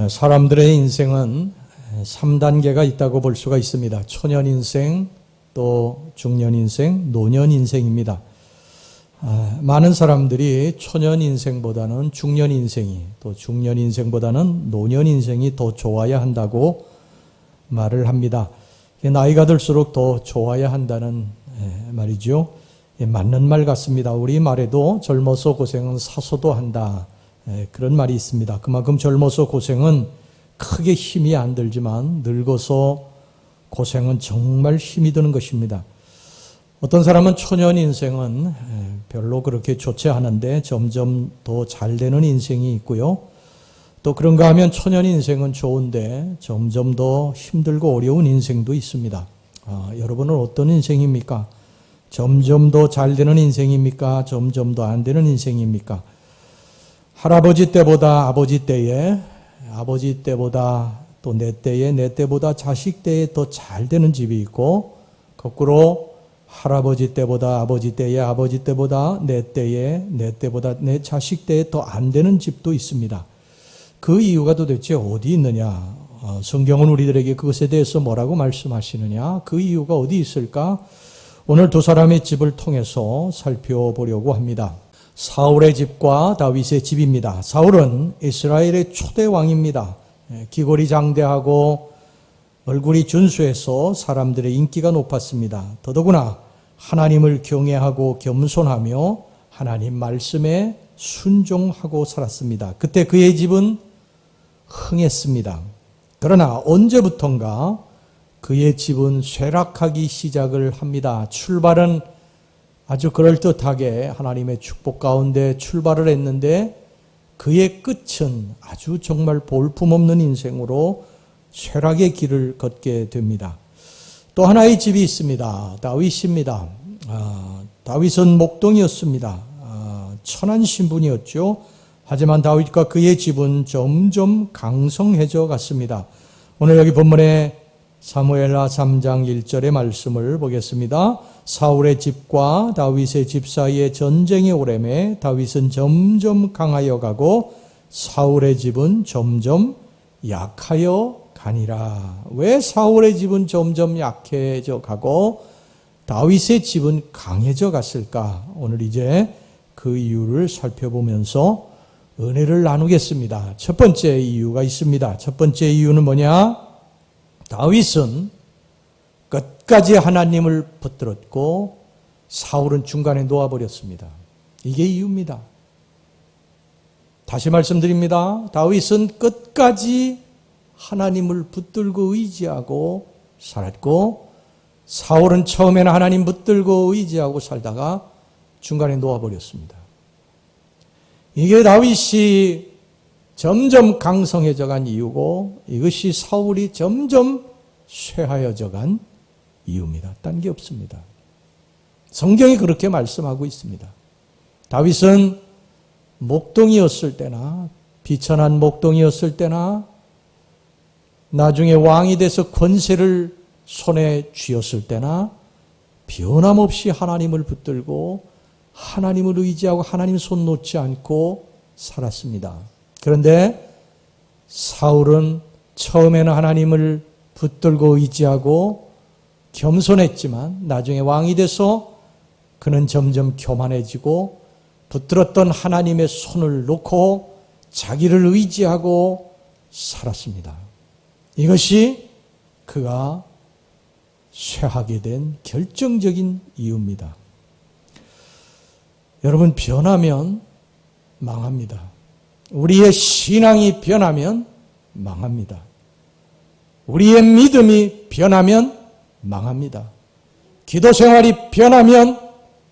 사람들의 인생은 3단계가 있다고 볼 수가 있습니다. 초년 인생, 또 중년 인생, 노년 인생입니다. 많은 사람들이 초년 인생보다는 중년 인생이, 또 중년 인생보다는 노년 인생이 더 좋아야 한다고 말을 합니다. 나이가 들수록 더 좋아야 한다는 말이죠. 맞는 말 같습니다. 우리 말에도 젊어서 고생은 사소도 한다. 그런 말이 있습니다. 그만큼 젊어서 고생은 크게 힘이 안 들지만 늙어서 고생은 정말 힘이 드는 것입니다. 어떤 사람은 초년 인생은 별로 그렇게 좋지 않은데 점점 더 잘 되는 인생이 있고요. 또 그런가 하면 초년 인생은 좋은데 점점 더 힘들고 어려운 인생도 있습니다. 여러분은 어떤 인생입니까? 점점 더 잘 되는 인생입니까? 점점 더 안 되는 인생입니까? 할아버지 때보다 아버지 때에, 아버지 때보다 또 내 때에, 내 때보다 자식 때에 더 잘 되는 집이 있고, 거꾸로 할아버지 때보다 아버지 때에, 아버지 때보다 내 때에, 내 때보다 내 자식 때에 더 안 되는 집도 있습니다. 그 이유가 도대체 어디 있느냐? 성경은 우리들에게 그것에 대해서 뭐라고 말씀하시느냐? 그 이유가 어디 있을까? 오늘 두 사람의 집을 통해서 살펴보려고 합니다. 사울의 집과 다윗의 집입니다. 사울은 이스라엘의 초대 왕입니다. 기골이 장대하고 얼굴이 준수해서 사람들의 인기가 높았습니다. 더더구나 하나님을 경외하고 겸손하며 하나님 말씀에 순종하고 살았습니다. 그때 그의 집은 흥했습니다. 그러나 언제부턴가 그의 집은 쇠락하기 시작을 합니다. 출발은 아주 그럴듯하게 하나님의 축복 가운데 출발을 했는데 그의 끝은 아주 정말 볼품없는 인생으로 쇠락의 길을 걷게 됩니다. 또 하나의 집이 있습니다. 다윗입니다. 다윗은 목동이었습니다. 천한 신분이었죠. 하지만 다윗과 그의 집은 점점 강성해져 갔습니다. 오늘 여기 본문에 사무엘하 3장 1절의 말씀을 보겠습니다. 사울의 집과 다윗의 집 사이에 전쟁이 오래매 다윗은 점점 강하여 가고 사울의 집은 점점 약하여 가니라. 왜 사울의 집은 점점 약해져 가고 다윗의 집은 강해져 갔을까? 오늘 이제 그 이유를 살펴보면서 은혜를 나누겠습니다. 첫 번째 이유가 있습니다. 첫 번째 이유는 뭐냐? 다윗은 끝까지 하나님을 붙들었고 사울은 중간에 놓아버렸습니다. 이게 이유입니다. 다시 말씀드립니다. 다윗은 끝까지 하나님을 붙들고 의지하고 살았고 사울은 처음에는 하나님 붙들고 의지하고 살다가 중간에 놓아버렸습니다. 이게 다윗이 점점 강성해져 간 이유고 이것이 사울이 점점 쇠하여져 간 이유입니다. 딴 게 없습니다. 성경이 그렇게 말씀하고 있습니다. 다윗은 목동이었을 때나 비천한 목동이었을 때나 나중에 왕이 돼서 권세를 손에 쥐었을 때나 변함없이 하나님을 붙들고 하나님을 의지하고 하나님 손 놓지 않고 살았습니다. 그런데 사울은 처음에는 하나님을 붙들고 의지하고 겸손했지만 나중에 왕이 돼서 그는 점점 교만해지고 붙들었던 하나님의 손을 놓고 자기를 의지하고 살았습니다. 이것이 그가 쇠하게 된 결정적인 이유입니다. 여러분, 변하면 망합니다. 우리의 신앙이 변하면 망합니다. 우리의 믿음이 변하면 망합니다. 기도 생활이 변하면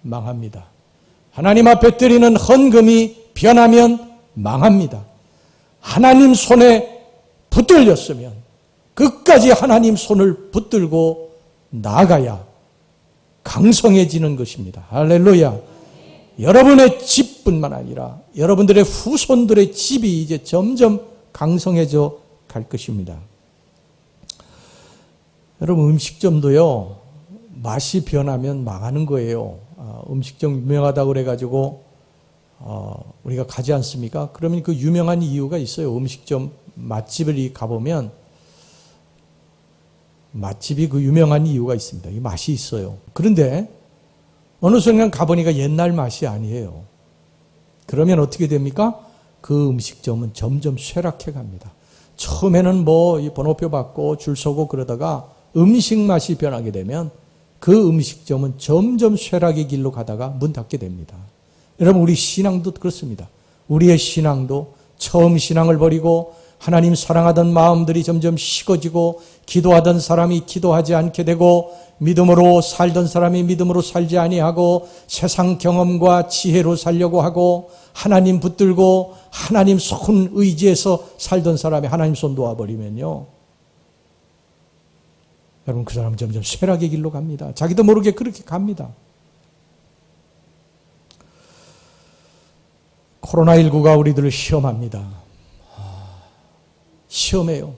망합니다. 하나님 앞에 드리는 헌금이 변하면 망합니다. 하나님 손에 붙들렸으면 끝까지 하나님 손을 붙들고 나아가야 강성해지는 것입니다. 할렐루야. 여러분의 집뿐만 아니라 여러분들의 후손들의 집이 이제 점점 강성해져 갈 것입니다. 여러분, 음식점도요, 맛이 변하면 망하는 거예요. 음식점 유명하다고 그래가지고 우리가 가지 않습니까? 그러면 그 유명한 이유가 있어요. 음식점 맛집을 가보면 맛집이 그 유명한 이유가 있습니다. 이 맛이 있어요. 그런데 어느 순간 가보니까 옛날 맛이 아니에요. 그러면 어떻게 됩니까? 그 음식점은 점점 쇠락해 갑니다. 처음에는 이 번호표 받고 줄 서고 그러다가 음식 맛이 변하게 되면 그 음식점은 점점 쇠락의 길로 가다가 문 닫게 됩니다. 여러분, 우리 신앙도 그렇습니다. 우리의 신앙도 처음 신앙을 버리고 하나님 사랑하던 마음들이 점점 식어지고 기도하던 사람이 기도하지 않게 되고 믿음으로 살던 사람이 믿음으로 살지 아니하고 세상 경험과 지혜로 살려고 하고 하나님 붙들고 하나님 손 의지해서 살던 사람이 하나님 손 놓아버리면요, 여러분, 그 사람은 점점 쇠락의 길로 갑니다. 자기도 모르게 그렇게 갑니다. 코로나19가 우리들을 시험합니다. 시험해요.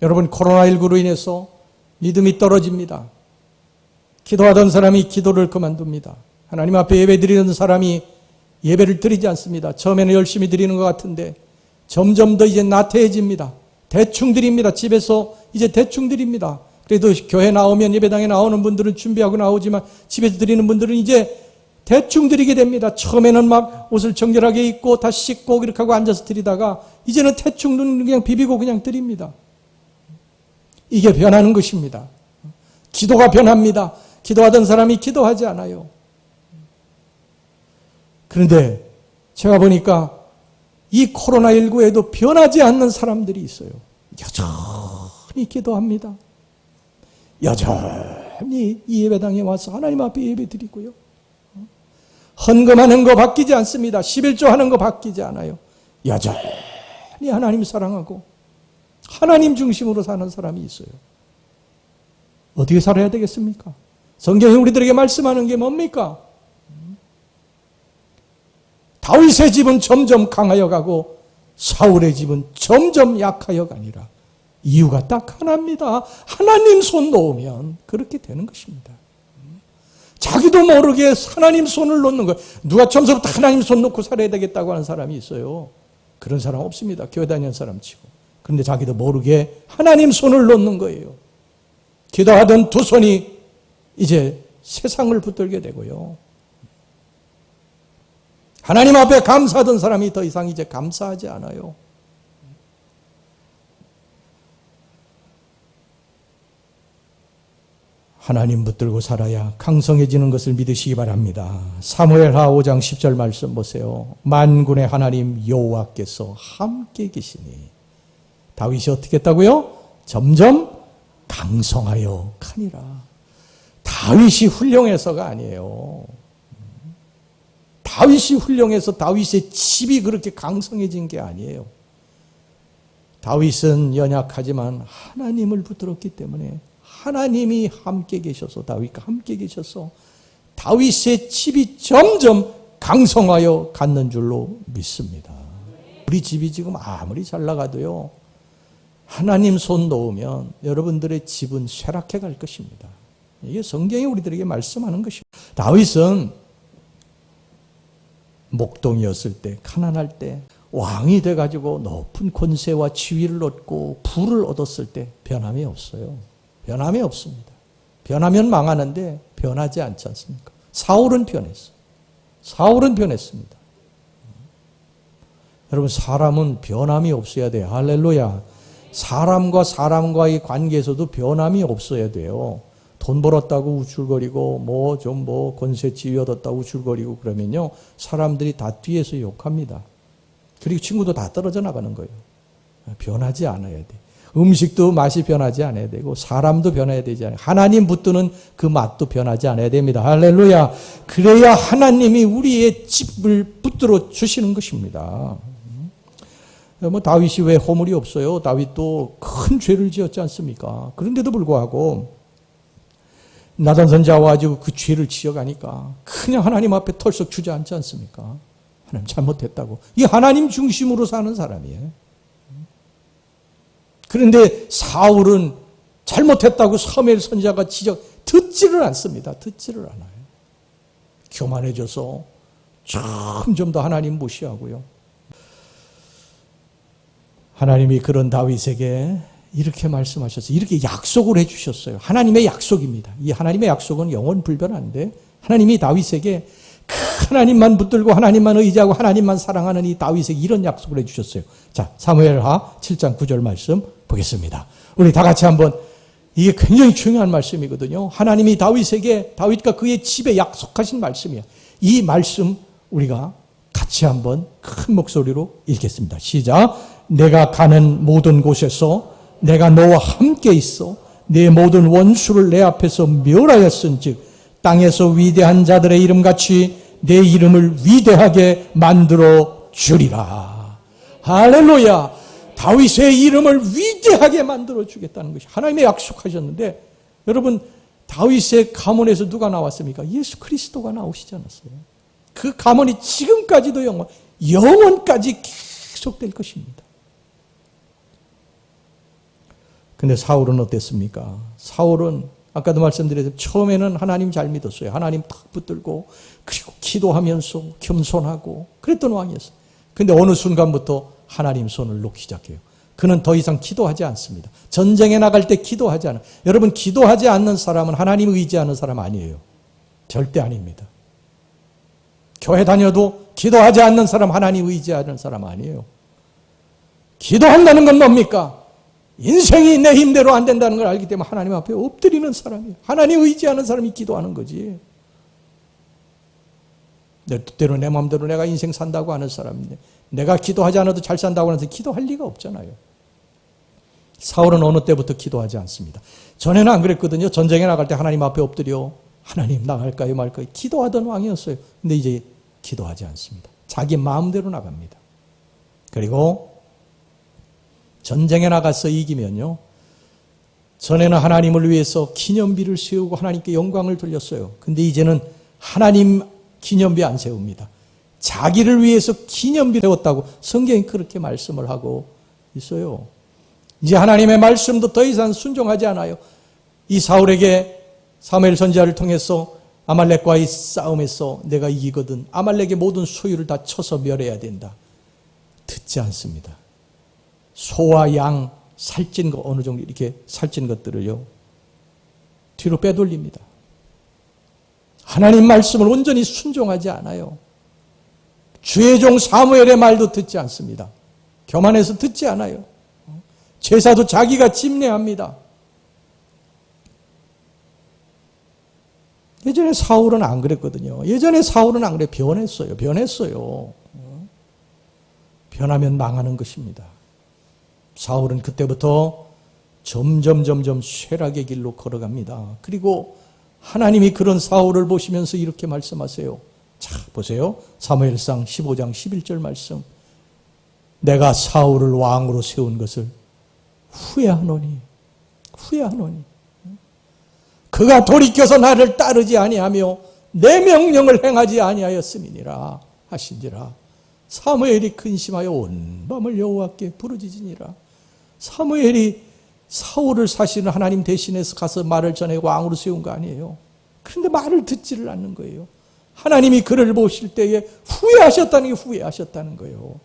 여러분, 코로나19로 인해서 믿음이 떨어집니다. 기도하던 사람이 기도를 그만둡니다. 하나님 앞에 예배 드리는 사람이 예배를 드리지 않습니다. 처음에는 열심히 드리는 것 같은데 점점 더 이제 나태해집니다. 대충 드립니다. 집에서 이제 대충 드립니다. 그래도 교회 나오면, 예배당에 나오는 분들은 준비하고 나오지만 집에서 드리는 분들은 이제 대충 드리게 됩니다. 처음에는 막 옷을 정결하게 입고 다 씻고 이렇게 하고 앉아서 드리다가 이제는 대충 눈 그냥 비비고 그냥 드립니다. 이게 변하는 것입니다. 기도가 변합니다. 기도하던 사람이 기도하지 않아요. 그런데 제가 보니까 이 코로나19에도 변하지 않는 사람들이 있어요. 여전히 기도합니다. 여전히 이 예배당에 와서 하나님 앞에 예배 드리고요. 헌금하는 거 바뀌지 않습니다. 11조 하는 거 바뀌지 않아요. 여전히 하나님 사랑하고 하나님 중심으로 사는 사람이 있어요. 어떻게 살아야 되겠습니까? 성경이 우리들에게 말씀하는 게 뭡니까? 다윗의 집은 점점 강하여 가고 사울의 집은 점점 약하여 가니라. 이유가 딱 하나입니다. 하나님 손 놓으면 그렇게 되는 것입니다. 자기도 모르게 하나님 손을 놓는 거예요. 누가 처음부터 하나님 손 놓고 살아야 되겠다고 하는 사람이 있어요. 그런 사람 없습니다. 교회 다니는 사람 치고. 그런데 자기도 모르게 하나님 손을 놓는 거예요. 기도하던 두 손이 이제 세상을 붙들게 되고요. 하나님 앞에 감사하던 사람이 더 이상 이제 감사하지 않아요. 하나님 붙들고 살아야 강성해지는 것을 믿으시기 바랍니다. 사무엘하 5장 10절 말씀 보세요. 만군의 하나님 여호와께서 함께 계시니. 다윗이 어떻게 했다고요? 점점 강성하여 가니라. 다윗이 훌륭해서가 아니에요. 다윗이 훌륭해서 다윗의 집이 그렇게 강성해진 게 아니에요. 다윗은 연약하지만 하나님을 붙들었기 때문에 하나님이 함께 계셔서, 다윗과 함께 계셔서 다윗의 집이 점점 강성하여 갔는 줄로 믿습니다. 우리 집이 지금 아무리 잘 나가도요, 하나님 손 놓으면 여러분들의 집은 쇠락해 갈 것입니다. 이게 성경이 우리들에게 말씀하는 것입니다. 다윗은 목동이었을 때, 가난할 때, 왕이 돼가지고 높은 권세와 지위를 얻고 부를 얻었을 때 변함이 없어요. 변함이 없습니다. 변하면 망하는데 변하지 않지 않습니까? 사울은 변했어요. 사울은 변했습니다. 여러분, 사람은 변함이 없어야 돼요. 할렐루야. 사람과 사람과의 관계에서도 변함이 없어야 돼요. 돈 벌었다고 우쭐거리고 권세 지위 얻었다고 우쭐거리고 그러면요, 사람들이 다 뒤에서 욕합니다. 그리고 친구도 다 떨어져 나가는 거예요. 변하지 않아야 돼. 음식도 맛이 변하지 않아야 되고 사람도 변해야 되지 않아요. 하나님 붙드는 그 맛도 변하지 않아야 됩니다. 할렐루야. 그래야 하나님이 우리의 집을 붙들어 주시는 것입니다. 다윗이 왜 허물이 없어요? 다윗도 큰 죄를 지었지 않습니까? 그런데도 불구하고 나단 선지자가 와가지고 그 죄를 지어가니까 그냥 하나님 앞에 털썩 주저앉지 않습니까? 하나님 잘못했다고. 이 하나님 중심으로 사는 사람이에요. 그런데 사울은 잘못했다고 사무엘 선지자가 듣지를 않습니다. 듣지를 않아요. 교만해져서 점점 더 하나님 무시하고요. 하나님이 그런 다윗에게 이렇게 말씀하셨어요. 이렇게 약속을 해주셨어요. 하나님의 약속입니다. 이 하나님의 약속은 영원 불변한데 하나님이 다윗에게 하나님만 붙들고 하나님만 의지하고 하나님만 사랑하는 이 다윗에게 이런 약속을 해주셨어요. 자, 사무엘하 7장 9절 말씀 보겠습니다. 우리 다 같이 한번, 이게 굉장히 중요한 말씀이거든요. 하나님이 다윗에게, 다윗과 그의 집에 약속하신 말씀이야. 이 말씀 우리가 같이 한번 큰 목소리로 읽겠습니다. 시작. 내가 가는 모든 곳에서 내가 너와 함께 있어 내 모든 원수를 내 앞에서 멸하였은즉 땅에서 위대한 자들의 이름같이 내 이름을 위대하게 만들어 주리라. 할렐루야. 다윗의 이름을 위대하게 만들어 주겠다는 것이 하나님의 약속하셨는데, 여러분 다윗의 가문에서 누가 나왔습니까? 예수 그리스도가 나오시지 않았어요? 그 가문이 지금까지도 영원까지 계속될 것입니다. 근데 사울은 어땠습니까? 사울은 아까도 말씀드렸듯이 처음에는 하나님 잘 믿었어요. 하나님 탁 붙들고 그리고 기도하면서 겸손하고 그랬던 왕이었어요. 근데 어느 순간부터 하나님 손을 놓기 시작해요. 그는 더 이상 기도하지 않습니다. 전쟁에 나갈 때 기도하지 않아요. 여러분, 기도하지 않는 사람은 하나님 의지하는 사람 아니에요. 절대 아닙니다. 교회 다녀도 기도하지 않는 사람 하나님 의지하는 사람 아니에요. 기도한다는 건 뭡니까? 인생이 내 힘대로 안 된다는 걸 알기 때문에 하나님 앞에 엎드리는 사람이에요. 하나님 의지하는 사람이 기도하는 거지. 내 뜻대로 내 마음대로 내가 인생 산다고 하는 사람인데, 내가 기도하지 않아도 잘 산다고 하면서 기도할 리가 없잖아요. 사울은 어느 때부터 기도하지 않습니다. 전에는 안 그랬거든요. 전쟁에 나갈 때 하나님 앞에 엎드려 하나님 나갈까요 말까요 기도하던 왕이었어요. 근데 이제 기도하지 않습니다. 자기 마음대로 나갑니다. 그리고 전쟁에 나가서 이기면요, 전에는 하나님을 위해서 기념비를 세우고 하나님께 영광을 돌렸어요. 근데 이제는 하나님 기념비 안 세웁니다. 자기를 위해서 기념비 세웠다고 성경이 그렇게 말씀을 하고 있어요. 이제 하나님의 말씀도 더 이상 순종하지 않아요. 이 사울에게 사무엘 선지자를 통해서 아말렉과의 싸움에서 내가 이기거든 아말렉의 모든 소유를 다 쳐서 멸해야 된다. 듣지 않습니다. 소와 양 살찐 거, 어느 정도 이렇게 살찐 것들을요, 뒤로 빼돌립니다. 하나님 말씀을 온전히 순종하지 않아요. 주의 종 사무엘의 말도 듣지 않습니다. 교만해서 듣지 않아요. 제사도 자기가 집례합니다. 예전에 사울은 안 그랬거든요. 예전에 사울은 안 그래. 변했어요. 변하면 망하는 것입니다. 사울은 그때부터 점점 쇠락의 길로 걸어갑니다. 그리고 하나님이 그런 사울을 보시면서 이렇게 말씀하세요. 자, 보세요. 사무엘상 15장 11절 말씀. 내가 사울을 왕으로 세운 것을 후회하노니. 그가 돌이켜서 나를 따르지 아니하며 내 명령을 행하지 아니하였음이니라 하신지라. 사무엘이 근심하여 온 밤을 여호와께 부르짖으니라. 사무엘이 사울을 사실은 하나님 대신해서 가서 말을 전해 왕으로 세운 거 아니에요. 그런데 말을 듣지를 않는 거예요. 하나님이 그를 보실 때에 후회하셨다는 거예요.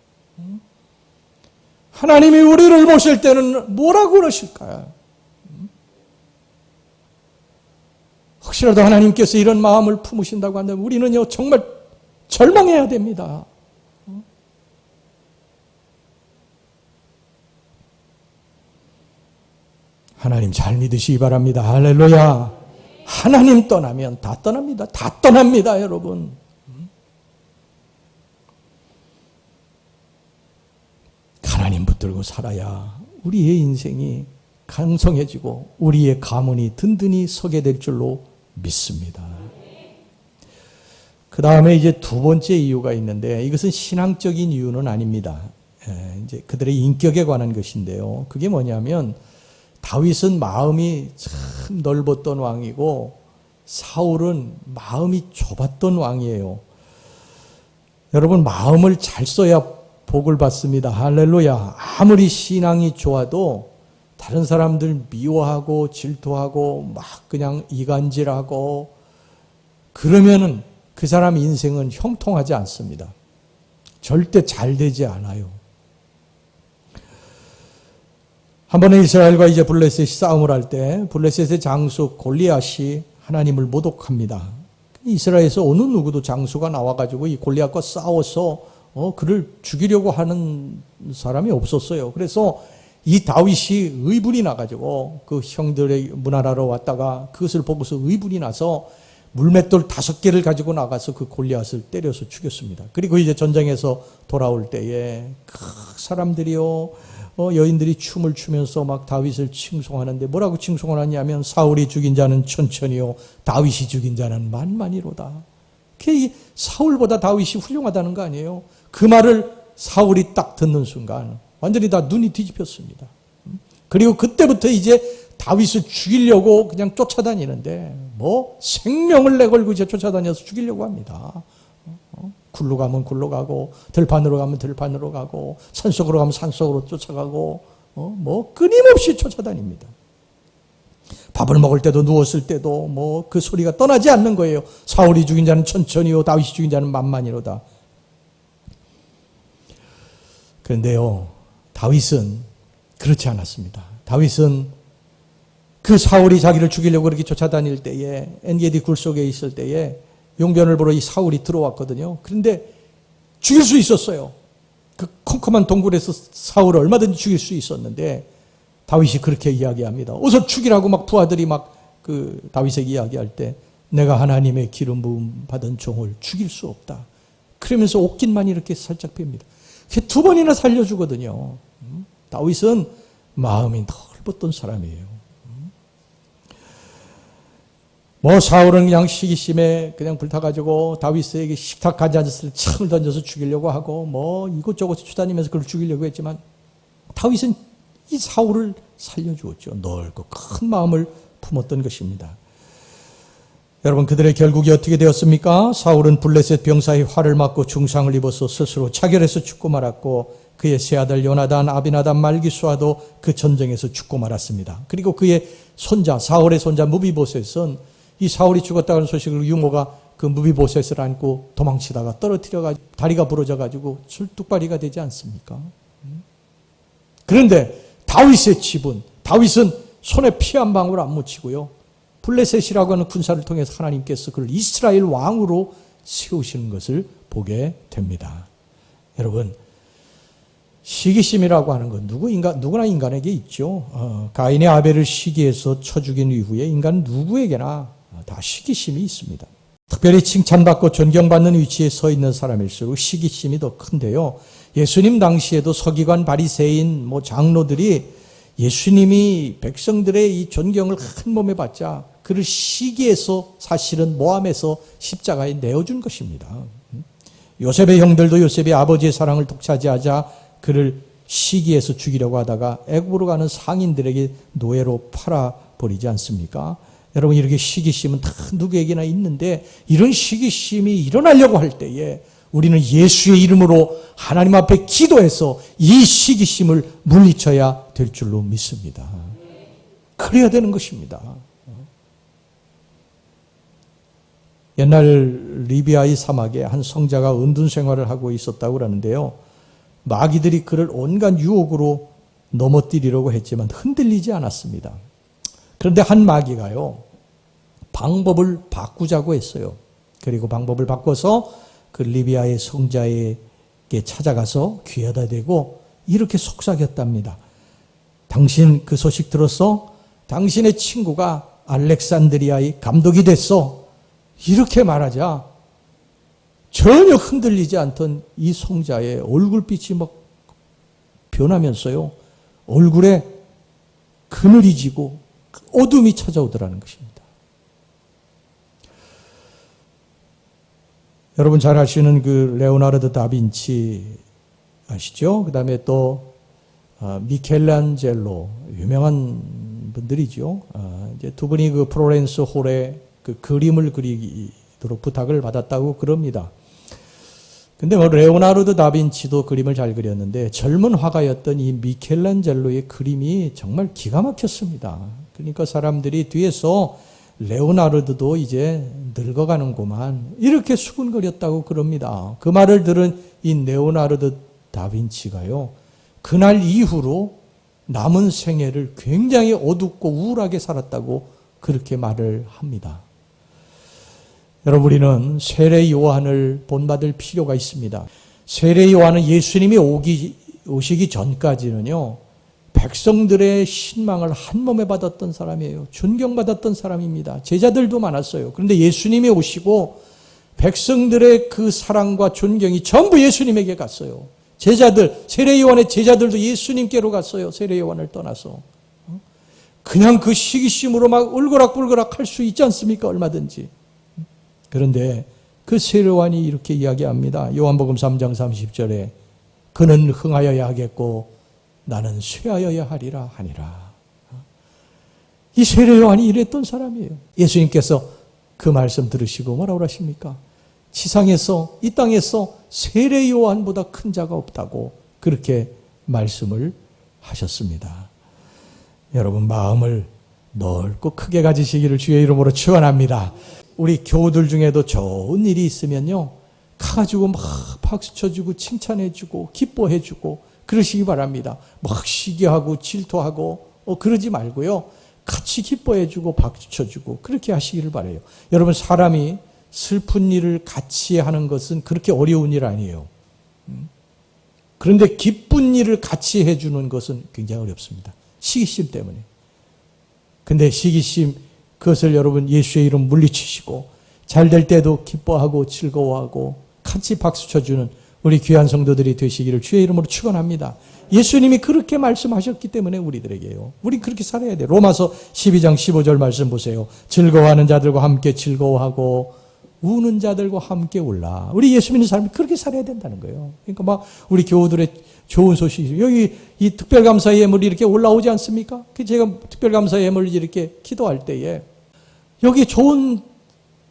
하나님이 우리를 보실 때는 뭐라고 그러실까요? 혹시라도 하나님께서 이런 마음을 품으신다고 한다면 우리는요, 정말 절망해야 됩니다. 하나님 잘 믿으시기 바랍니다. 할렐루야. 하나님 떠나면 다 떠납니다. 다 떠납니다, 여러분. 하나님 붙들고 살아야 우리의 인생이 강성해지고 우리의 가문이 든든히 서게 될 줄로 믿습니다. 그 다음에 이제 두 번째 이유가 있는데, 이것은 신앙적인 이유는 아닙니다. 이제 그들의 인격에 관한 것인데요. 그게 뭐냐면, 다윗은 마음이 참 넓었던 왕이고 사울은 마음이 좁았던 왕이에요. 여러분, 마음을 잘 써야 복을 받습니다. 할렐루야. 아무리 신앙이 좋아도 다른 사람들 미워하고 질투하고 막 그냥 이간질하고 그러면은 그 사람 인생은 형통하지 않습니다. 절대 잘 되지 않아요. 한 번은 이스라엘과 이제 블레셋이 싸움을 할 때 블레셋의 장수 골리앗이 하나님을 모독합니다. 이스라엘에서 어느 누구도 장수가 나와가지고 이 골리앗과 싸워서 그를 죽이려고 하는 사람이 없었어요. 그래서 이 다윗이 의분이 나가지고 그 형들의 문하라로 왔다가 그것을 보고서 의분이 나서 물맷돌 5개를 가지고 나가서 그 골리앗을 때려서 죽였습니다. 그리고 이제 전쟁에서 돌아올 때에 그 사람들이요, 여인들이 춤을 추면서 막 다윗을 칭송하는데 뭐라고 칭송을 하냐면 사울이 죽인 자는 천천히요 다윗이 죽인 자는 만만이로다. 그게 사울보다 다윗이 훌륭하다는 거 아니에요? 그 말을 사울이 딱 듣는 순간 완전히 다 눈이 뒤집혔습니다. 그리고 그때부터 이제 다윗을 죽이려고 그냥 쫓아다니는데 뭐 생명을 내걸고 이제 쫓아다녀서 죽이려고 합니다. 굴로 가면 굴로 가고 들판으로 가면 들판으로 가고 산속으로 가면 산속으로 쫓아가고 뭐 끊임없이 쫓아다닙니다. 밥을 먹을 때도 누웠을 때도 뭐 그 소리가 떠나지 않는 거예요. 사울이 죽인 자는 천천히요 다윗이 죽인 자는 만만이로다. 그런데요 다윗은 그렇지 않았습니다. 다윗은 그 사울이 자기를 죽이려고 그렇게 쫓아다닐 때에 엔게디 굴 속에 있을 때에 용변을 보러 이 사울이 들어왔거든요. 그런데 죽일 수 있었어요. 그 컴컴한 동굴에서 사울을 얼마든지 죽일 수 있었는데 다윗이 그렇게 이야기합니다. 어서 죽이라고 막 부하들이 막 그 다윗에게 이야기할 때 내가 하나님의 기름 부음 받은 종을 죽일 수 없다. 그러면서 옷깃만 이렇게 살짝 뺍니다. 2번이나 살려주거든요. 다윗은 마음이 넓었던 사람이에요. 뭐 사울은 그냥 시기심에 그냥 불타가지고 다윗에게 식탁 가지 앉았을 때 창을 던져서 죽이려고 하고 뭐 이곳저곳 쫓아다니면서 그를 죽이려고 했지만 다윗은 이 사울을 살려주었죠. 넓고 큰 마음을 품었던 것입니다. 여러분 그들의 결국이 어떻게 되었습니까? 사울은 블레셋 병사의 활을 맞고 중상을 입어서 스스로 차결해서 죽고 말았고 그의 세 아들 요나단, 아비나답, 말기수아도 그 전쟁에서 죽고 말았습니다. 그리고 그의 손자 사울의 손자 무비보셋은 이 사울이 죽었다는 소식을 유모가 그 무비보셋을 안고 도망치다가 떨어뜨려가지고 다리가 부러져가지고 sul뚝발이가 되지 않습니까? 그런데 다윗의 집은 다윗은 손에 피 한 방울 안 묻히고요. 블레셋이라고 하는 군사를 통해서 하나님께서 그를 이스라엘 왕으로 세우시는 것을 보게 됩니다. 여러분 시기심이라고 하는 건 누구나 인간에게 있죠. 가인의 아벨을 시기해서 쳐 죽인 이후에 인간 누구에게나 다 시기심이 있습니다. 특별히 칭찬받고 존경받는 위치에 서 있는 사람일수록 시기심이 더 큰데요. 예수님 당시에도 서기관 바리새인 장로들이 예수님이 백성들의 이 존경을 한 몸에 받자 그를 시기해서 사실은 모함해서 십자가에 내어준 것입니다. 요셉의 형들도 요셉의 아버지의 사랑을 독차지하자 그를 시기해서 죽이려고 하다가 애굽으로 가는 상인들에게 노예로 팔아버리지 않습니까? 여러분 이렇게 시기심은 다 누구에게나 있는데 이런 시기심이 일어나려고 할 때에 우리는 예수의 이름으로 하나님 앞에 기도해서 이 시기심을 물리쳐야 될 줄로 믿습니다. 그래야 되는 것입니다. 옛날 리비아의 사막에 한 성자가 은둔 생활을 하고 있었다고 그러는데요. 마귀들이 그를 온갖 유혹으로 넘어뜨리려고 했지만 흔들리지 않았습니다. 그런데 한 마귀가요. 방법을 바꾸자고 했어요. 그리고 방법을 바꿔서 그 리비아의 성자에게 찾아가서 귀에다 대고 이렇게 속삭였답니다. 당신 그 소식 들었어? 당신의 친구가 알렉산드리아의 감독이 됐어. 이렇게 말하자 전혀 흔들리지 않던 이 성자의 얼굴빛이 막 변하면서요. 얼굴에 그늘이 지고 어둠이 찾아오더라는 것입니다. 여러분 잘 아시는 그 레오나르도 다빈치 아시죠? 그 다음에 또 미켈란젤로 유명한 분들이죠. 이제 두 분이 그 플로렌스 홀에 그 그림을 그리도록 부탁을 받았다고 그럽니다. 근데 레오나르도 다빈치도 그림을 잘 그렸는데 젊은 화가였던 이 미켈란젤로의 그림이 정말 기가 막혔습니다. 그러니까 사람들이 뒤에서 레오나르도도 이제 늙어가는구만 이렇게 수군거렸다고 그럽니다. 그 말을 들은 이 레오나르도 다빈치가요. 그날 이후로 남은 생애를 굉장히 어둡고 우울하게 살았다고 그렇게 말을 합니다. 여러분, 우리는 세례 요한을 본받을 필요가 있습니다. 세례 요한은 예수님이 오시기 전까지는요, 백성들의 신망을 한 몸에 받았던 사람이에요. 존경받았던 사람입니다. 제자들도 많았어요. 그런데 예수님이 오시고 백성들의 그 사랑과 존경이 전부 예수님에게 갔어요. 제자들, 세례 요한의 제자들도 예수님께로 갔어요. 세례 요한을 떠나서. 그냥 그 시기심으로 막 울거락불거락 할 수 있지 않습니까? 얼마든지. 그런데 그 세례 요한이 이렇게 이야기합니다. 요한복음 3장 30절에 그는 흥하여야 하겠고 나는 쇠하여야 하리라 하니라. 이 세례 요한이 이랬던 사람이에요. 예수님께서 그 말씀 들으시고 뭐라고 하십니까? 지상에서, 이 땅에서 세례 요한보다 큰 자가 없다고 그렇게 말씀을 하셨습니다. 여러분, 마음을 넓고 크게 가지시기를 주의 이름으로 축원합니다. 우리 교우들 중에도 좋은 일이 있으면요, 가가지고 막 박수 쳐주고 칭찬해주고 기뻐해주고 그러시기 바랍니다. 막 시기하고 질투하고 그러지 말고요, 같이 기뻐해주고 박수 쳐주고 그렇게 하시기를 바라요. 여러분, 사람이 슬픈 일을 같이 하는 것은 그렇게 어려운 일 아니에요. 그런데 기쁜 일을 같이 해주는 것은 굉장히 어렵습니다. 시기심 때문에. 근데 시기심, 그것을 여러분 예수의 이름 물리치시고 잘 될 때도 기뻐하고 즐거워하고 같이 박수 쳐주는 우리 귀한 성도들이 되시기를 주의 이름으로 축원합니다. 예수님이 그렇게 말씀하셨기 때문에 우리들에게요. 우리 그렇게 살아야 돼요. 로마서 12장 15절 말씀 보세요. 즐거워하는 자들과 함께 즐거워하고 우는 자들과 함께 울라. 우리 예수 믿는 사람이 그렇게 살아야 된다는 거예요. 그러니까 막 우리 교우들의 좋은 소식이, 여기 이 특별감사 예물이 이렇게 올라오지 않습니까? 제가 특별감사 예물을 이렇게 기도할 때에 여기 좋은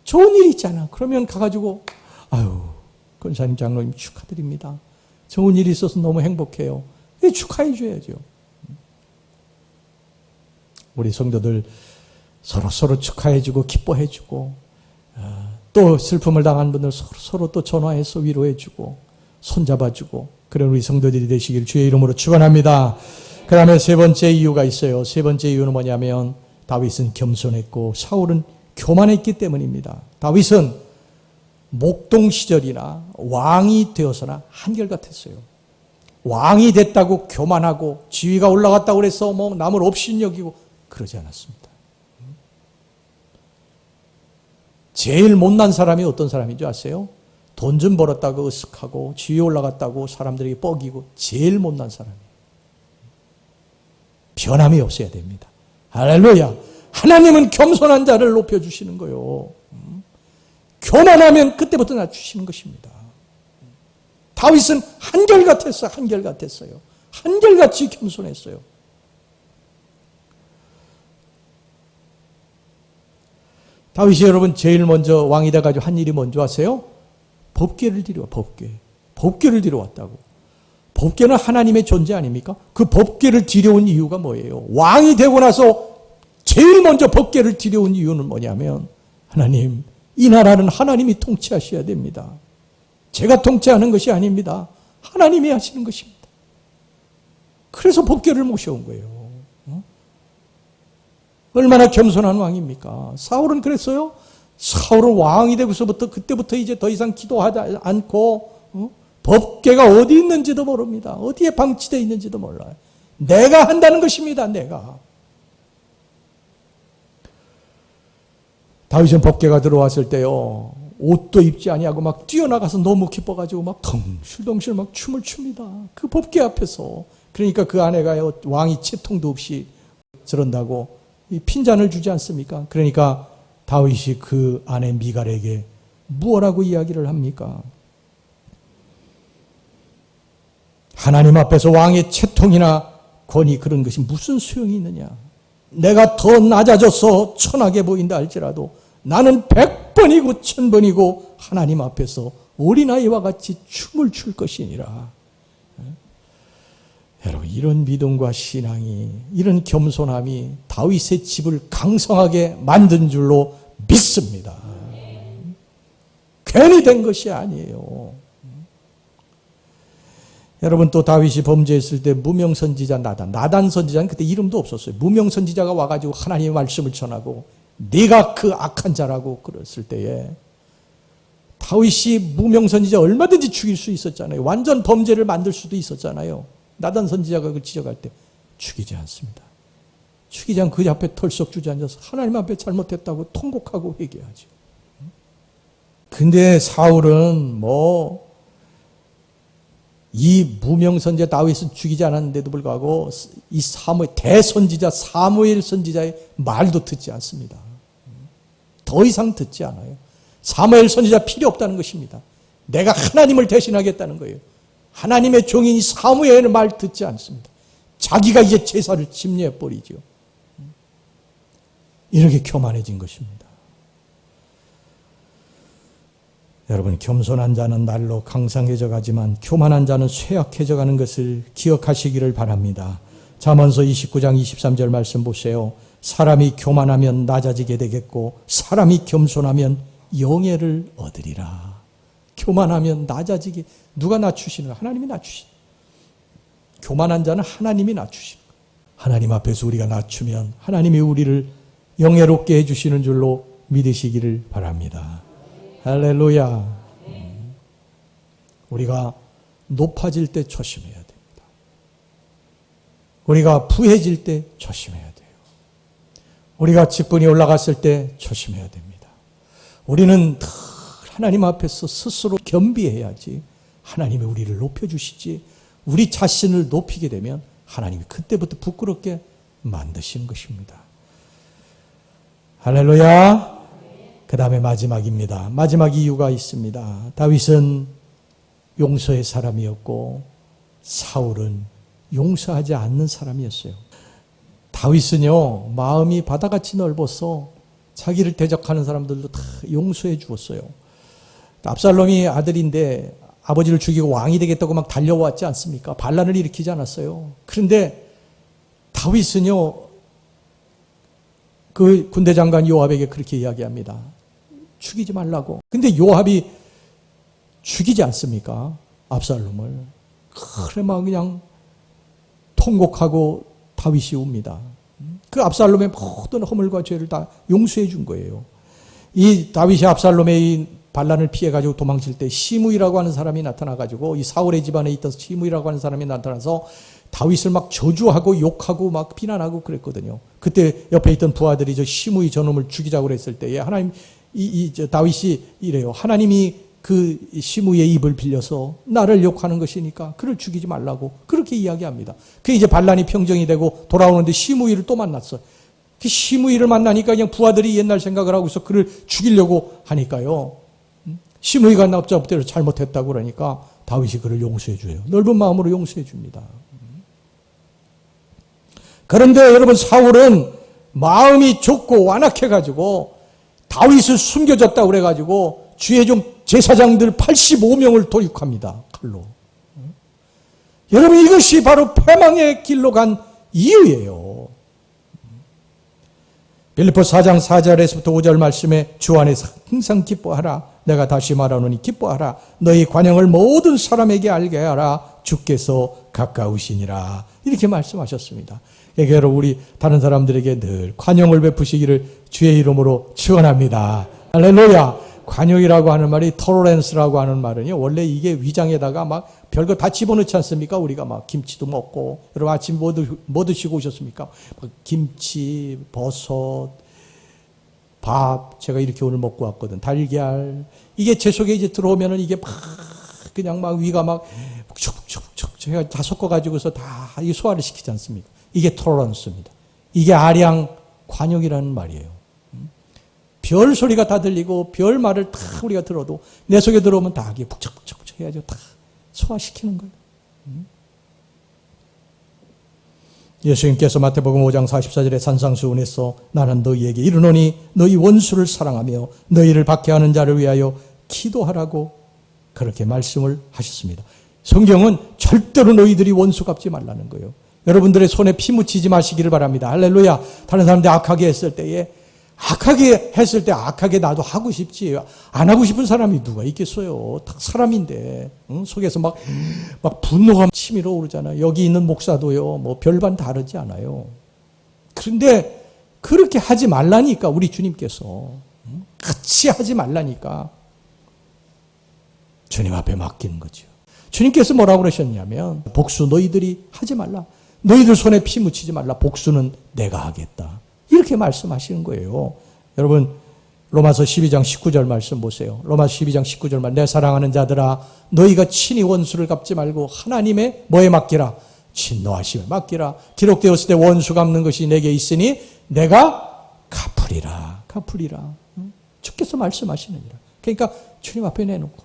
일이 있잖아. 그러면 가가지고 아유, 권사님, 장로님 축하드립니다. 좋은 일이 있어서 너무 행복해요. 축하해 줘야죠. 우리 성도들 서로 축하해 주고 기뻐해 주고, 또 슬픔을 당한 분들 서로 또 전화해서 위로해 주고 손잡아 주고, 그런 우리 성도들이 되시길 주의 이름으로 축원합니다. 그 다음에 세 번째 이유가 있어요. 세 번째 이유는 뭐냐면 다윗은 겸손했고 사울은 교만했기 때문입니다. 다윗은 목동 시절이나 왕이 되어서나 한결같았어요. 왕이 됐다고 교만하고 지위가 올라갔다고 그래서 뭐 남을 업신여기고 그러지 않았습니다. 제일 못난 사람이 어떤 사람인 줄 아세요? 돈 좀 벌었다고 으쓱하고 지위 올라갔다고 사람들에게 뻐기고 제일 못난 사람이에요. 변함이 없어야 됩니다. 할렐루야. 하나님은 겸손한 자를 높여주시는 거예요. 교만하면 그때부터 낮추시는 것입니다. 다윗은 한결같았어요. 한결같이 겸손했어요. 다윗이 여러분 제일 먼저 왕이 돼가지고 한 일이 뭔지 아세요? 법궤를 들여와. 법궤를 들여왔다고. 법궤는 하나님의 존재 아닙니까? 그 법궤를 들여온 이유가 뭐예요? 왕이 되고 나서 제일 먼저 법궤를 들여온 이유는 뭐냐면, 하나님, 이 나라는 하나님이 통치하셔야 됩니다. 제가 통치하는 것이 아닙니다. 하나님이 하시는 것입니다. 그래서 법궤를 모셔온 거예요. 얼마나 겸손한 왕입니까? 사울은 그랬어요. 사울은 왕이 되고서부터 그때부터 이제 더 이상 기도하지 않고 법궤가 어디 있는지도 모릅니다. 어디에 방치되어 있는지도 몰라요. 내가 한다는 것입니다. 내가. 다윗은 법궤가 들어왔을 때요, 옷도 입지 아니하고 막 뛰어나가서 너무 기뻐가지고 막 덩실덩실 막 춤을 춥니다. 그 법궤 앞에서. 그러니까 그 아내가요, 왕이 채통도 없이 저런다고 이 핀잔을 주지 않습니까? 그러니까 다윗이 그 아내 미갈에게 무엇라고 이야기를 합니까? 하나님 앞에서 왕의 채통이나 권위, 그런 것이 무슨 소용이 있느냐? 내가 더 낮아져서 천하게 보인다 할지라도 나는 100번이고 1000번이고 하나님 앞에서 어린아이와 같이 춤을 출 것이니라. 여러분, 이런 믿음과 신앙이, 이런 겸손함이 다윗의 집을 강성하게 만든 줄로 믿습니다. 괜히 된 것이 아니에요. 여러분 또 다윗이 범죄했을 때 무명 선지자 나단 선지자는 그때 이름도 없었어요. 무명 선지자가 와가지고 하나님의 말씀을 전하고 네가 그 악한 자라고 그랬을 때에 다윗이 무명 선지자 얼마든지 죽일 수 있었잖아요. 완전 범죄를 만들 수도 있었잖아요. 나단 선지자가 그걸 지적할 때 죽이지 않습니다. 죽이지 않고 그 앞에 털썩 주저앉아서 하나님 앞에 잘못했다고 통곡하고 회개하죠. 근데 사울은 이 무명 선지자 다윗은 죽이지 않았는데도 불구하고 이 대선지자 사무엘 선지자의 말도 듣지 않습니다. 더 이상 듣지 않아요. 사무엘 선지자 필요 없다는 것입니다. 내가 하나님을 대신하겠다는 거예요. 하나님의 종인 사무엘의 말 듣지 않습니다. 자기가 이제 제사를 침례해 버리죠. 이렇게 교만해진 것입니다. 여러분, 겸손한 자는 날로 강상해져 가지만 교만한 자는 쇠약해져 가는 것을 기억하시기를 바랍니다. 잠언서 29장 23절 말씀 보세요. 사람이 교만하면 낮아지게 되겠고 사람이 겸손하면 영예를 얻으리라. 교만하면 낮아지게, 누가 낮추시는 거야? 하나님이 낮추시는 거야. 교만한 자는 하나님이 낮추시는 거야. 하나님 앞에서 우리가 낮추면 하나님이 우리를 영예롭게 해주시는 줄로 믿으시기를 바랍니다. 할렐루야. 우리가 높아질 때 조심해야 됩니다. 우리가 부해질 때 조심해야 돼요. 우리가 직분이 올라갔을 때 조심해야 됩니다. 우리는 늘 하나님 앞에서 스스로 겸비해야지 하나님이 우리를 높여주시지, 우리 자신을 높이게 되면 하나님이 그때부터 부끄럽게 만드시는 것입니다. 할렐루야. 그 다음에 마지막입니다. 마지막 이유가 있습니다. 다윗은 용서의 사람이었고 사울은 용서하지 않는 사람이었어요. 다윗은요, 마음이 바다같이 넓어서 자기를 대적하는 사람들도 다 용서해 주었어요. 압살롬이 아들인데 아버지를 죽이고 왕이 되겠다고 막 달려왔지 않습니까? 반란을 일으키지 않았어요. 그런데 다윗은요, 그 군대 장관 요압에게 그렇게 이야기합니다. 죽이지 말라고. 근데 요압이 죽이지 않습니까? 압살롬을. 그래 막 그냥 통곡하고 다윗이 웁니다. 그 압살롬의 모든 허물과 죄를 다 용서해 준 거예요. 이 다윗이 압살롬의 이 반란을 피해가지고 도망칠 때 시므이라고 하는 사람이 나타나가지고, 이 사울의 집안에 있던 시므이라고 하는 사람이 나타나서 다윗을 막 저주하고 욕하고 막 비난하고 그랬거든요. 그때 옆에 있던 부하들이 저 시므이 저놈을 죽이자고 그랬을 때에 하나님, 다윗이 이래요. 하나님이 그 시므이의 입을 빌려서 나를 욕하는 것이니까 그를 죽이지 말라고 그렇게 이야기합니다. 그 이제 반란이 평정이 되고 돌아오는데 시므이를 또 만났어. 그 시므이를 만나니까 그냥 부하들이 옛날 생각을 하고 있어 그를 죽이려고 하니까요. 시므이가 납작대로 잘못했다고 그러니까 다윗이 그를 용서해 줘요. 넓은 마음으로 용서해 줍니다. 그런데 여러분, 사울은 마음이 좁고 완악해가지고 다윗을 숨겨졌다고 그래가지고 주의 종 제사장들 85명을 도륙합니다. 칼로. 여러분, 이것이 바로 패망의 길로 간 이유예요. 빌립보 4장 4절에서부터 5절 말씀에 주 안에서 항상 기뻐하라. 내가 다시 말하노니 기뻐하라. 너희 관용을 모든 사람에게 알게 하라. 주께서 가까우시니라. 이렇게 말씀하셨습니다. 그러니까 여러분, 우리 다른 사람들에게 늘 관용을 베푸시기를 주의 이름으로 축원합니다. 할렐루야. 관용이라고 하는 말이 토러렌스라고 하는 말은요, 원래 이게 위장에다가 막 별거 다 집어넣지 않습니까? 우리가 막 김치도 먹고, 여러분 아침 뭐 드시고 오셨습니까? 김치, 버섯, 밥, 제가 이렇게 오늘 먹고 왔거든. 달걀. 이게 제 속에 이제 들어오면은 이게 막 그냥 막 위가 막 촉촉촉촉 제가 다 섞어가지고서 다 이 소화를 시키지 않습니까? 이게 토러런스입니다. 이게 아량 관용이라는 말이에요. 별 소리가 다 들리고 별 말을 다 우리가 들어도 내 속에 들어오면 다 이게 북적북적 해가지고 다 소화시키는 거예요. 예수님께서 마태복음 5장 44절에 산상수훈에서 나는 너희에게 이르노니 너희 원수를 사랑하며 너희를 박해하는 자를 위하여 기도하라고 그렇게 말씀을 하셨습니다. 성경은 절대로 너희들이 원수 갚지 말라는 거예요. 여러분들의 손에 피 묻히지 마시기를 바랍니다. 할렐루야. 다른 사람들 악하게 했을 때에 악하게 했을 때 악하게 나도 하고 싶지. 안 하고 싶은 사람이 누가 있겠어요. 다 사람인데. 속에서 막 분노가 치밀어 오르잖아요. 여기 있는 목사도요. 뭐 별반 다르지 않아요. 그런데 그렇게 하지 말라니까 우리 주님께서. 같이 하지 말라니까. 주님 앞에 맡기는 거죠. 주님께서 뭐라고 그러셨냐면 복수 너희들이 하지 말라. 너희들 손에 피 묻히지 말라. 복수는 내가 하겠다. 이렇게 말씀하시는 거예요. 여러분 로마서 12장 19절 말씀 보세요. 로마서 12장 19절 말 내 사랑하는 자들아 너희가 친히 원수를 갚지 말고 하나님의 뭐에 맡기라? 진노하심에 맡기라. 기록되었을 때 원수 갚는 것이 내게 있으니 내가 갚으리라. 주께서 말씀하시느니라. 그러니까 주님 앞에 내놓고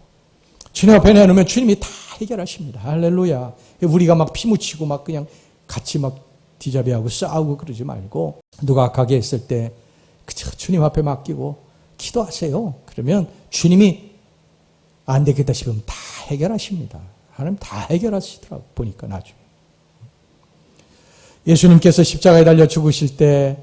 주님 앞에 내놓으면 주님이 다 해결하십니다. 할렐루야. 우리가 막 피 묻히고 막 그냥 같이 막 디자비하고 싸우고 그러지 말고 누가 악하게 했을 때 그저 주님 앞에 맡기고 기도하세요. 그러면 주님이 안 되겠다 싶으면 다 해결하십니다. 하나님 다 해결하시더라고 보니까 나중에. 예수님께서 십자가에 달려 죽으실 때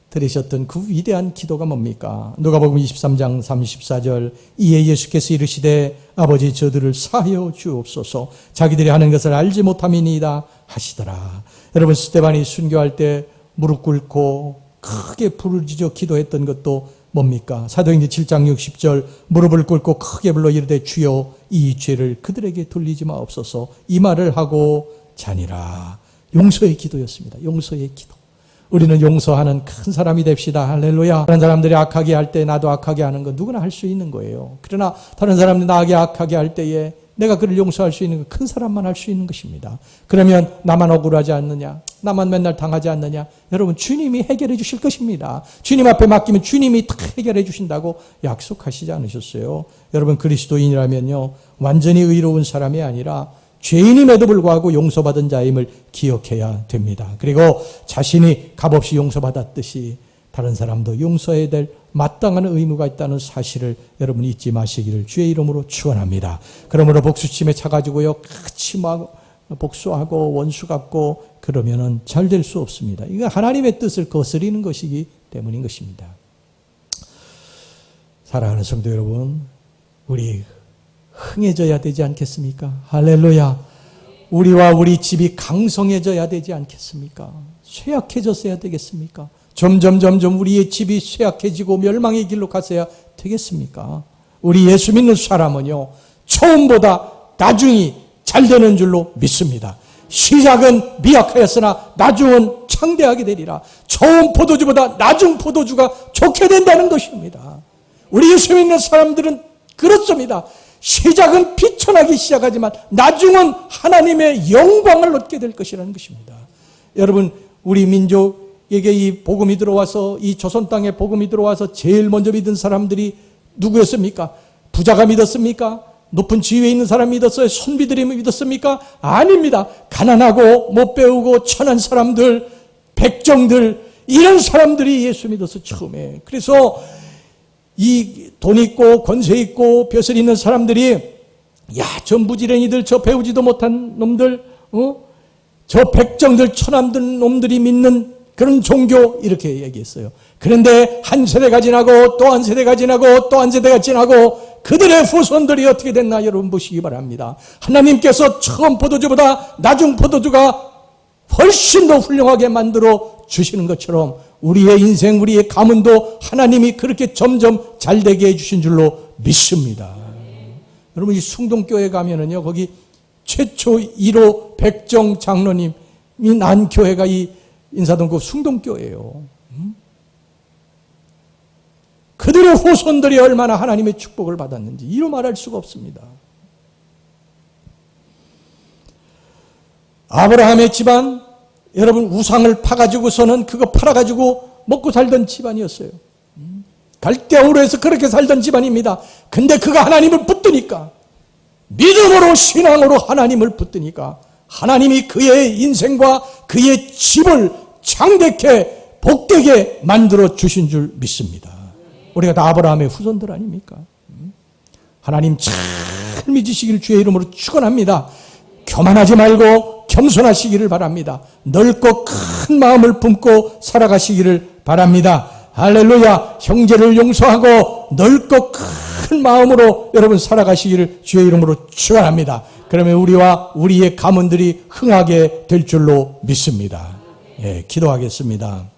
드리셨던 그 위대한 기도가 뭡니까? 누가복음 23장 34절 이에 예수께서 이르시되 아버지 저들을 사하여 주옵소서 자기들이 하는 것을 알지 못함이니이다 하시더라. 여러분 스데반이 순교할 때 무릎 꿇고 크게 부르짖어 기도했던 것도 뭡니까? 사도행전 7장 60절 무릎을 꿇고 크게 불러 이르되 주여 이 죄를 그들에게 돌리지 마옵소서 이 말을 하고 자니라. 용서의 기도였습니다. 용서의 기도. 우리는 용서하는 큰 사람이 됩시다. 할렐루야. 다른 사람들이 악하게 할 때 나도 악하게 하는 건 누구나 할 수 있는 거예요. 그러나 다른 사람들이 나에게 악하게 할 때에 내가 그를 용서할 수 있는 건 큰 사람만 할 수 있는 것입니다. 그러면 나만 억울하지 않느냐? 나만 맨날 당하지 않느냐? 여러분 주님이 해결해 주실 것입니다. 주님 앞에 맡기면 주님이 다 해결해 주신다고 약속하시지 않으셨어요? 여러분 그리스도인이라면요. 완전히 의로운 사람이 아니라 죄인임에도 불구하고 용서받은 자임을 기억해야 됩니다. 그리고 자신이 값없이 용서받았듯이 다른 사람도 용서해야 될 마땅한 의무가 있다는 사실을 여러분 잊지 마시기를 주의 이름으로 축원합니다. 그러므로 복수심에 차가지고요 같이 막 복수하고 원수 갚고 그러면은 잘 될 수 없습니다. 이거 하나님의 뜻을 거스리는 것이기 때문인 것입니다. 사랑하는 성도 여러분, 우리 흥해져야 되지 않겠습니까? 할렐루야. 우리와 우리 집이 강성해져야 되지 않겠습니까? 쇠약해졌어야 되겠습니까? 점점 우리의 집이 쇠약해지고 멸망의 길로 갔어야 되겠습니까? 우리 예수 믿는 사람은요, 처음보다 나중이 잘 되는 줄로 믿습니다. 시작은 미약하였으나 나중은 창대하게 되리라. 처음 포도주보다 나중 포도주가 좋게 된다는 것입니다. 우리 예수 믿는 사람들은 그렇습니다. 시작은 비천하기 시작하지만 나중은 하나님의 영광을 얻게 될 것이라는 것입니다. 여러분 우리 민족에게 이 복음이 들어와서 이 조선 땅에 복음이 들어와서 제일 먼저 믿은 사람들이 누구였습니까? 부자가 믿었습니까? 높은 지위에 있는 사람이 믿었어요? 선비들이 믿었습니까? 아닙니다. 가난하고 못 배우고 천한 사람들, 백정들 이런 사람들이 예수 믿어서 처음에. 그래서 이 돈 있고 권세 있고 벼슬 있는 사람들이 야, 저 무지랭이들, 저 배우지도 못한 놈들, 저 백정들, 천함들 놈들이 믿는 그런 종교 이렇게 얘기했어요. 그런데 한 세대가 지나고 또 한 세대가 지나고 또 한 세대가 지나고 그들의 후손들이 어떻게 됐나 여러분 보시기 바랍니다. 하나님께서 처음 포도주보다 나중 포도주가 훨씬 더 훌륭하게 만들어 주시는 것처럼 우리의 인생, 우리의 가문도 하나님이 그렇게 점점 잘되게 해주신 줄로 믿습니다. 여러분 이 숭동교회 가면은요 거기 최초 1호 백정 장로님이 난 교회가 이 인사동 그 숭동교회예요. 그들의 후손들이 얼마나 하나님의 축복을 받았는지 이루 말할 수가 없습니다. 아브라함의 집안, 여러분 우상을 파가지고서는 그거 팔아가지고 먹고 살던 집안이었어요. 갈대아우르에서 그렇게 살던 집안입니다. 근데 그가 하나님을 붙드니까, 믿음으로 신앙으로 하나님을 붙드니까 하나님이 그의 인생과 그의 집을 창대케 복되게 만들어 주신 줄 믿습니다. 우리가 다 아브라함의 후손들 아닙니까? 하나님 잘 믿으시기를 주의 이름으로 축원합니다. 교만하지 말고 겸손하시기를 바랍니다. 넓고 큰 마음을 품고 살아가시기를 바랍니다. 할렐루야. 형제를 용서하고 넓고 큰 마음으로 여러분 살아가시기를 주의 이름으로 축원합니다. 그러면 우리와 우리의 가문들이 흥하게 될 줄로 믿습니다. 예, 기도하겠습니다.